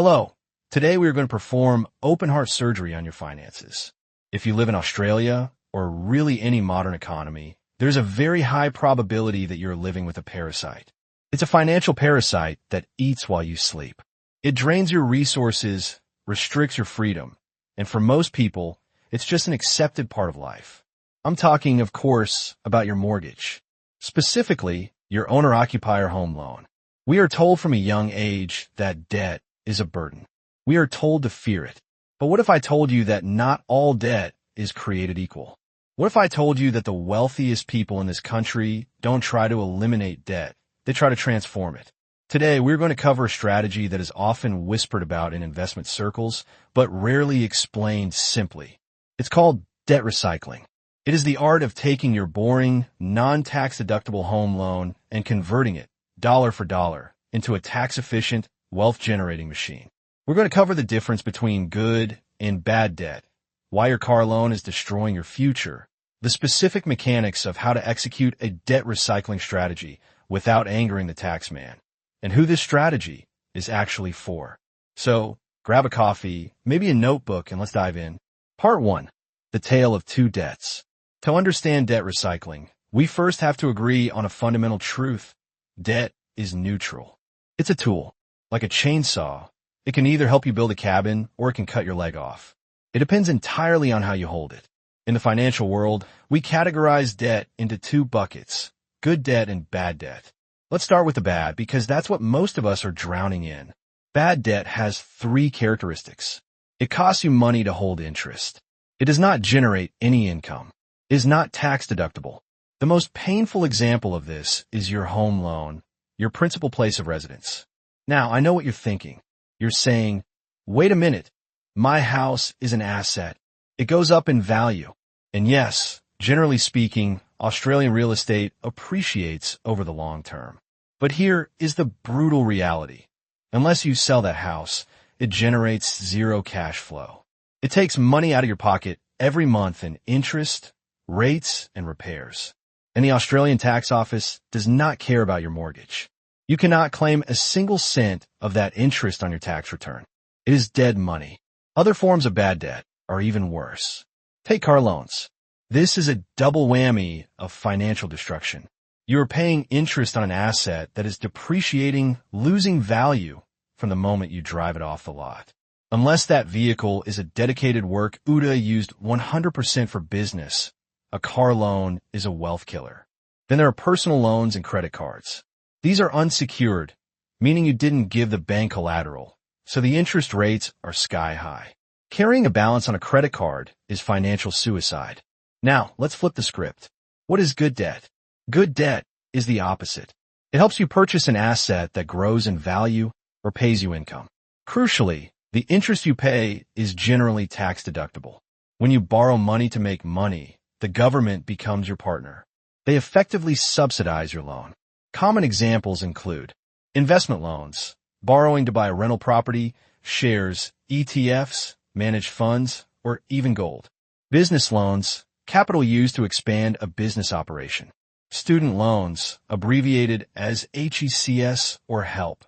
Hello. Today we are going to perform open heart surgery on your finances. If you live in Australia or really any modern economy, there's a very high probability that you're living with a parasite. It's a financial parasite that eats while you sleep. It drains your resources, restricts your freedom, and for most people, it's just an accepted part of life. I'm talking, of course, about your mortgage, specifically your owner-occupier home loan. We are told from a young age that debt is a burden. We are told to fear it. But what if I told you that not all debt is created equal? What if I told you that the wealthiest people in this country don't try to eliminate debt, they try to transform it? Today, we're going to cover a strategy that is often whispered about in investment circles, but rarely explained simply. It's called debt recycling. It is the art of taking your boring, non-tax-deductible home loan and converting it, dollar for dollar, into a tax-efficient, wealth-generating machine. We're going to cover the difference between good and bad debt, why your car loan is destroying your future, the specific mechanics of how to execute a debt recycling strategy without angering the tax man, and who this strategy is actually for. So, grab a coffee, maybe a notebook, and let's dive in. Part 1. The Tale of Two Debts. To understand debt recycling, we first have to agree on a fundamental truth. Debt is neutral. It's a tool. Like a chainsaw, it can either help you build a cabin or it can cut your leg off. It depends entirely on how you hold it. In the financial world, we categorize debt into two buckets, good debt and bad debt. Let's start with the bad because that's what most of us are drowning in. Bad debt has three characteristics. It costs you money to hold interest. It does not generate any income. It is not tax deductible. The most painful example of this is your home loan, your principal place of residence. Now, I know what you're thinking. You're saying, wait a minute, my house is an asset. It goes up in value. And yes, generally speaking, Australian real estate appreciates over the long term. But here is the brutal reality. Unless you sell that house, it generates zero cash flow. It takes money out of your pocket every month in interest, rates, and repairs. And the Australian tax office does not care about your mortgage. You cannot claim a single cent of that interest on your tax return. It is dead money. Other forms of bad debt are even worse. Take car loans. This is a double whammy of financial destruction. You are paying interest on an asset that is depreciating, losing value from the moment you drive it off the lot. Unless that vehicle is a dedicated work UDA used 100% for business, a car loan is a wealth killer. Then there are personal loans and credit cards. These are unsecured, meaning you didn't give the bank collateral, so the interest rates are sky high. Carrying a balance on a credit card is financial suicide. Now, let's flip the script. What is good debt? Good debt is the opposite. It helps you purchase an asset that grows in value or pays you income. Crucially, the interest you pay is generally tax deductible. When you borrow money to make money, the government becomes your partner. They effectively subsidize your loan. Common examples include investment loans, borrowing to buy a rental property, shares, ETFs, managed funds, or even gold. Business loans, capital used to expand a business operation. Student loans, abbreviated as HECS or HELP.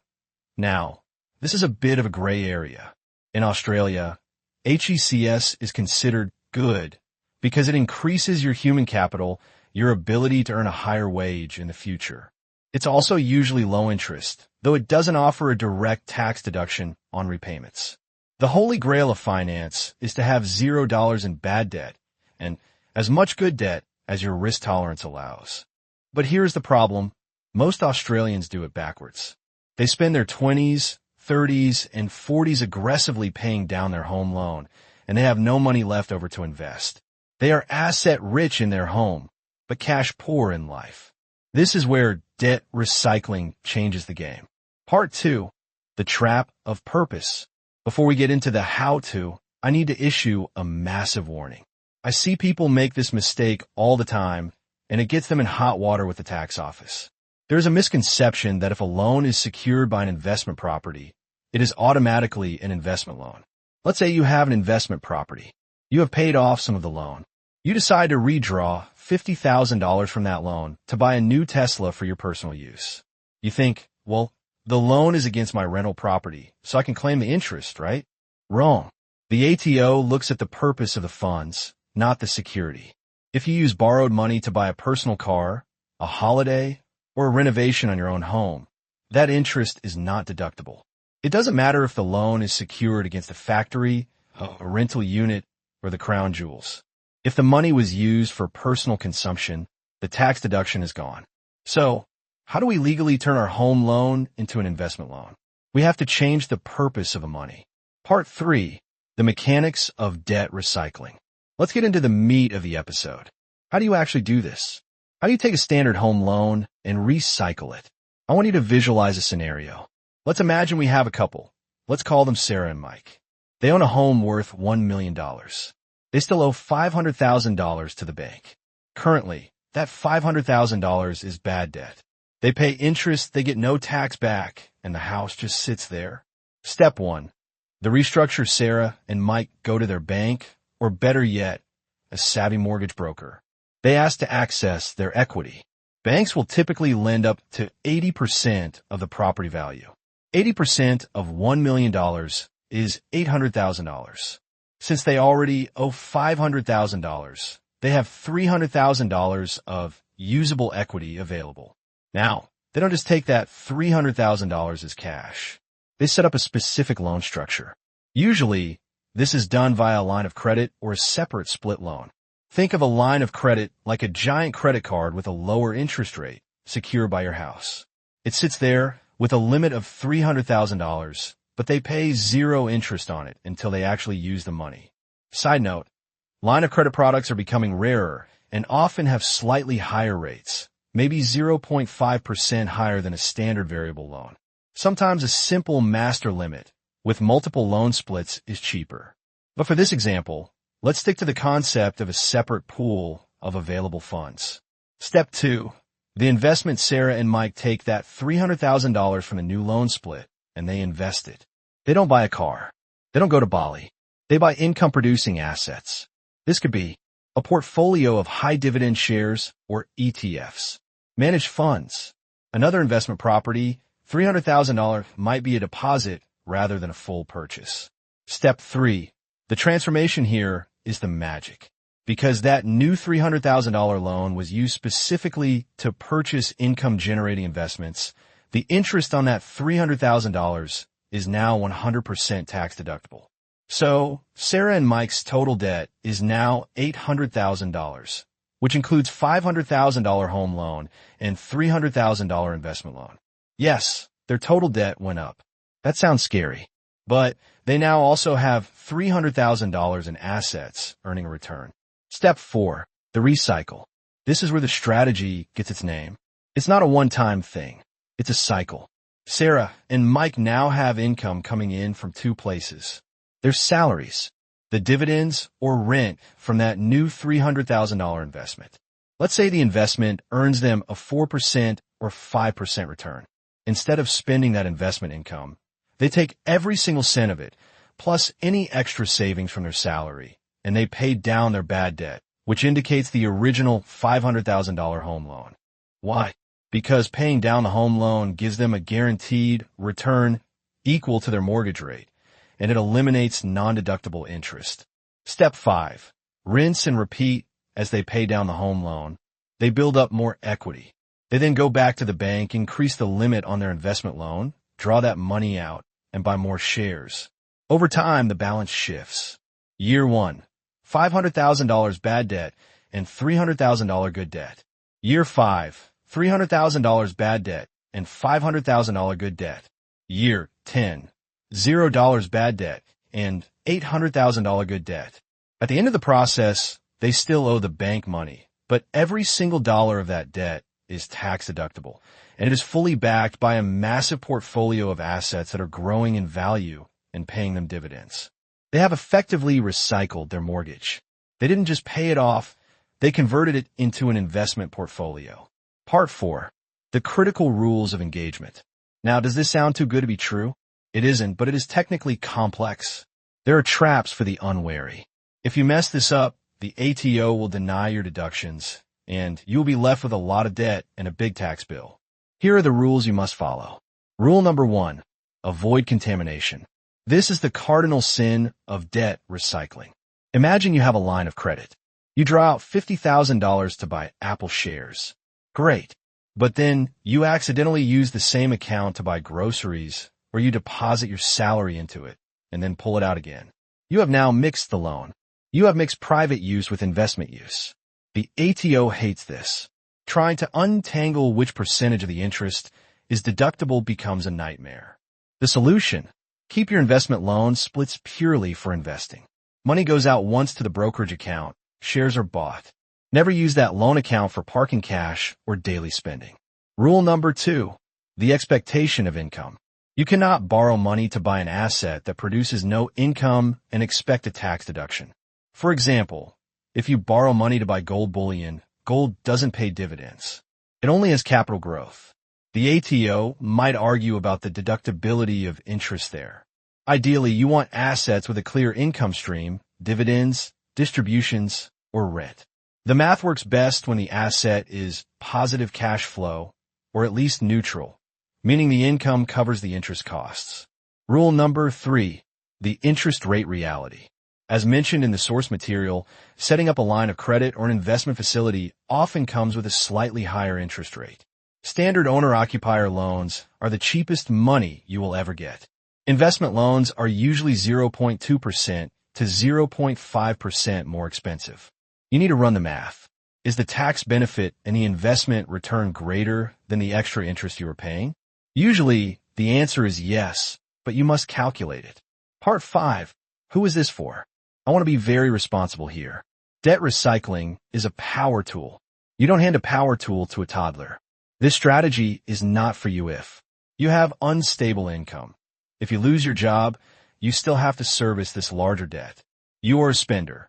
Now, this is a bit of a gray area. In Australia, HECS is considered good because it increases your human capital, your ability to earn a higher wage in the future. It's also usually low interest, though it doesn't offer a direct tax deduction on repayments. The holy grail of finance is to have $0 in bad debt and as much good debt as your risk tolerance allows. But here's the problem. Most Australians do it backwards. They spend their 20s, 30s, and 40s aggressively paying down their home loan, and they have no money left over to invest. They are asset rich in their home, but cash poor in life. This is where debt recycling changes the game. Part 2, the trap of purpose. Before we get into the how-to, I need to issue a massive warning. I see people make this mistake all the time, and it gets them in hot water with the tax office. There's a misconception that if a loan is secured by an investment property, it is automatically an investment loan. Let's say you have an investment property. You have paid off some of the loan. You decide to redraw $50,000 from that loan to buy a new Tesla for your personal use. You think, well, The loan is against my rental property, so I can claim the interest, right? Wrong. The ATO looks at the purpose of the funds, not the security. If you use borrowed money to buy a personal car, a holiday, or a renovation on your own home, that interest is not deductible. It doesn't matter if the loan is secured against a factory, a rental unit, or the crown jewels. If the money was used for personal consumption, the tax deduction is gone. So, how do we legally turn our home loan into an investment loan? We have to change the purpose of the money. Part 3, the mechanics of debt recycling. Let's get into the meat of the episode. How do you actually do this? How do you take a standard home loan and recycle it? I want you to visualize a scenario. Let's imagine we have a couple. Let's call them Sarah and Mike. They own a home worth $1 million. They still owe $500,000 to the bank. Currently, that $500,000 is bad debt. They pay interest, they get no tax back, and the house just sits there. Step 1. The restructure Sarah and Mike go to their bank, or better yet, a savvy mortgage broker. They ask to access their equity. Banks will typically lend up to 80% of the property value. 80% of $1 million is $800,000. Since they already owe $500,000, they have $300,000 of usable equity available. Now, they don't just take that $300,000 as cash. They set up a specific loan structure. Usually, this is done via a line of credit or a separate split loan. Think of a line of credit like a giant credit card with a lower interest rate, secured by your house. It sits there with a limit of $300,000, but they pay zero interest on it until they actually use the money. Side note, line of credit products are becoming rarer and often have slightly higher rates, maybe 0.5% higher than a standard variable loan. Sometimes a simple master limit with multiple loan splits is cheaper. But for this example, let's stick to the concept of a separate pool of available funds. Step 2. The investment Sarah and Mike take that $300,000 from the new loan split and they invest it. They don't buy a car. They don't go to Bali. They buy income-producing assets. This could be a portfolio of high-dividend shares or ETFs. Managed funds. Another investment property, $300,000 might be a deposit rather than a full purchase. Step 3. The transformation here is the magic. Because that new $300,000 loan was used specifically to purchase income-generating investments, the interest on that $300,000 is now 100% tax-deductible. So, Sarah and Mike's total debt is now $800,000, which includes $500,000 home loan and $300,000 investment loan. Yes, their total debt went up. That sounds scary, but they now also have $300,000 in assets earning a return. Step 4, the recycle. This is where the strategy gets its name. It's not a one-time thing. It's a cycle. Sarah and Mike now have income coming in from two places. Their salaries, the dividends or rent from that new $300,000 investment. Let's say the investment earns them a 4% or 5% return. Instead of spending that investment income, they take every single cent of it, plus any extra savings from their salary, and they pay down their bad debt, which indicates the original $500,000 home loan. Why? Because paying down the home loan gives them a guaranteed return equal to their mortgage rate, and it eliminates non-deductible interest. Step 5. Rinse and repeat as they pay down the home loan. They build up more equity. They then go back to the bank, increase the limit on their investment loan, draw that money out, and buy more shares. Over time, the balance shifts. Year 1, $500,000 bad debt and $300,000 good debt. Year 5, $300,000 bad debt and $500,000 good debt. Year 10, $0 bad debt and $800,000 good debt. At the end of the process, they still owe the bank money, but every single dollar of that debt is tax deductible, and it is fully backed by a massive portfolio of assets that are growing in value and paying them dividends. They have effectively recycled their mortgage. They didn't just pay it off, they converted it into an investment portfolio. Part 4. The critical rules of engagement. Now, does this sound too good to be true? It isn't, but it is technically complex. There are traps for the unwary. If you mess this up, the ATO will deny your deductions, and you'll be left with a lot of debt and a big tax bill. Here are the rules you must follow. Rule number 1. Avoid contamination. This is the cardinal sin of debt recycling. Imagine you have a line of credit. You draw out $50,000 to buy Apple shares. Great. But then you accidentally use the same account to buy groceries, or you deposit your salary into it and then pull it out again. You have now mixed the loan. You have mixed private use with investment use. The ATO hates this. Trying to untangle which percentage of the interest is deductible becomes a nightmare. The solution: keep your investment loan splits purely for investing. Money goes out once to the brokerage account. Shares are bought. Never use that loan account for parking cash or daily spending. Rule number 2. The expectation of income. You cannot borrow money to buy an asset that produces no income and expect a tax deduction. For example, if you borrow money to buy gold bullion, gold doesn't pay dividends. It only has capital growth. The ATO might argue about the deductibility of interest there. Ideally, you want assets with a clear income stream, dividends, distributions, or rent. The math works best when the asset is positive cash flow, or at least neutral, meaning the income covers the interest costs. Rule number 3. The interest rate reality. As mentioned in the source material, setting up a line of credit or an investment facility often comes with a slightly higher interest rate. Standard owner-occupier loans are the cheapest money you will ever get. Investment loans are usually 0.2% to 0.5% more expensive. You need to run the math. Is the tax benefit and the investment return greater than the extra interest you are paying? Usually, the answer is yes, but you must calculate it. Part 5. Who is this for? I want to be very responsible here. Debt recycling is a power tool. You don't hand a power tool to a toddler. This strategy is not for you if you have unstable income. If you lose your job, you still have to service this larger debt. You are a spender.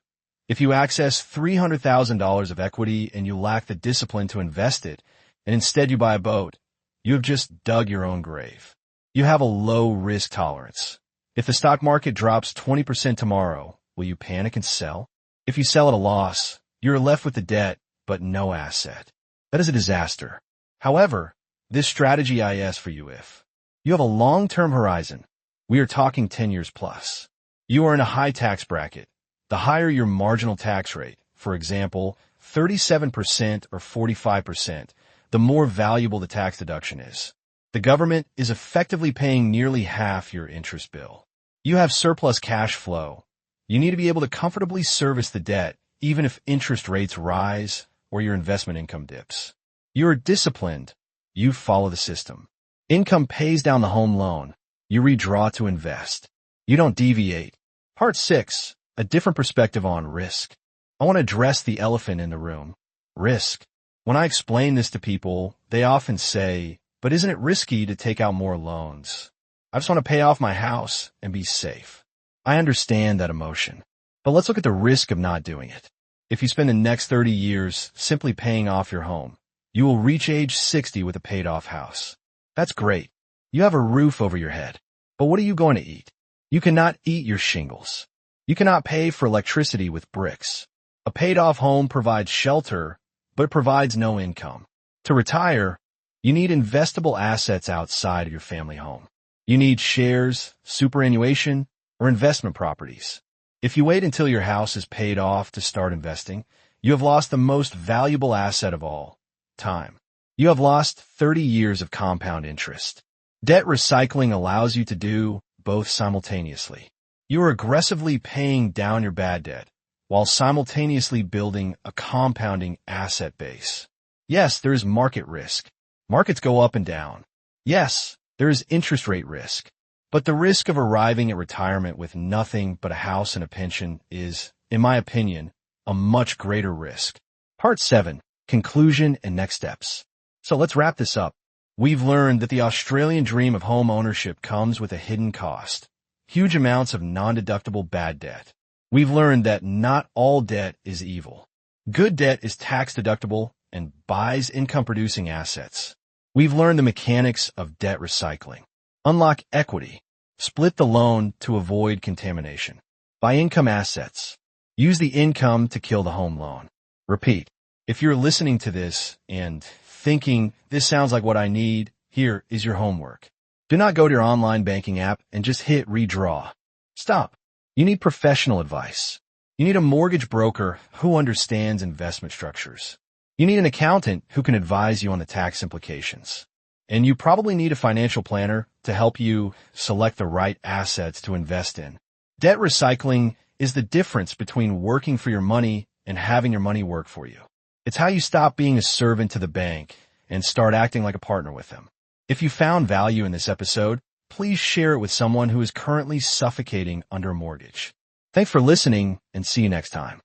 If you access $300,000 of equity and you lack the discipline to invest it, and instead you buy a boat, you have just dug your own grave. You have a low risk tolerance. If the stock market drops 20% tomorrow, will you panic and sell? If you sell at a loss, you're left with the debt, but no asset. That is a disaster. However, this strategy is for you if you have a long-term horizon. We are talking 10 years plus. You are in a high tax bracket. The higher your marginal tax rate, for example, 37% or 45%, the more valuable the tax deduction is. The government is effectively paying nearly half your interest bill. You have surplus cash flow. You need to be able to comfortably service the debt, even if interest rates rise or your investment income dips. You are disciplined. You follow the system. Income pays down the home loan. You redraw to invest. You don't deviate. Part 6. A different perspective on risk. I want to address the elephant in the room. Risk. When I explain this to people, they often say, but isn't it risky to take out more loans? I just want to pay off my house and be safe. I understand that emotion. But let's look at the risk of not doing it. If you spend the next 30 years simply paying off your home, you will reach age 60 with a paid-off house. That's great. You have a roof over your head. But what are you going to eat? You cannot eat your shingles. You cannot pay for electricity with bricks. A paid-off home provides shelter, but provides no income. To retire, you need investable assets outside of your family home. You need shares, superannuation, or investment properties. If you wait until your house is paid off to start investing, you have lost the most valuable asset of all, time. You have lost 30 years of compound interest. Debt recycling allows you to do both simultaneously. You are aggressively paying down your bad debt while simultaneously building a compounding asset base. Yes, there is market risk. Markets go up and down. Yes, there is interest rate risk. But the risk of arriving at retirement with nothing but a house and a pension is, in my opinion, a much greater risk. Part 7. Conclusion and next steps. So let's wrap this up. We've learned that the Australian dream of home ownership comes with a hidden cost. Huge amounts of non-deductible bad debt. We've learned that not all debt is evil. Good debt is tax-deductible and buys income-producing assets. We've learned the mechanics of debt recycling. Unlock equity. Split the loan to avoid contamination. Buy income assets. Use the income to kill the home loan. Repeat. If you're listening to this and thinking, this sounds like what I need, here is your homework. Do not go to your online banking app and just hit redraw. Stop. You need professional advice. You need a mortgage broker who understands investment structures. You need an accountant who can advise you on the tax implications. And you probably need a financial planner to help you select the right assets to invest in. Debt recycling is the difference between working for your money and having your money work for you. It's how you stop being a servant to the bank and start acting like a partner with them. If you found value in this episode, please share it with someone who is currently suffocating under a mortgage. Thanks for listening, and see you next time.